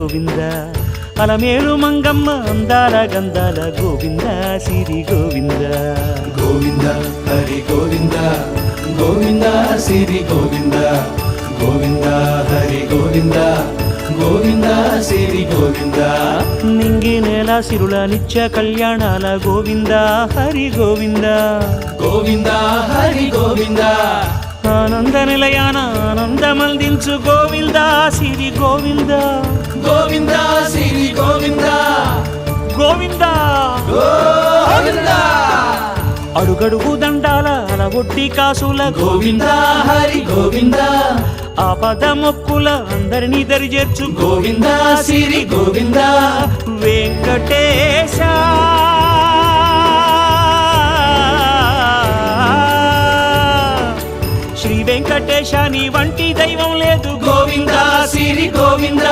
గోవింద అలమేలు మంగమ్మ అందాల గంధాల గోవింద సిరి గోవింద గోవింద హరి గోవింద గోవింద సిరి గోవింద గోవింద హరి గోవింద గోవింద సిరి గోవింద నింగి నేల సిరుల నిత్య కళ్యాణాల గోవింద హరి గోవింద గోవింద హరి గోవింద ఆనంద నిలయాన ఆనందమందించు గోవింద సిరి గోవింద గోవింద సిరి గోవింద గోవింద గోవింద అడుగడుగు దండాల అలవొడ్డి కాసుల గోవింద హరి గోవింద ఆపద మొక్కుల అందరినీ దరిచేర్చు గోవింద సిరి గోవింద వెంకటేశ శ్రీ వెంకటేశ నీ వంటి దైవం లేదు గోవింద సిరి గోవింద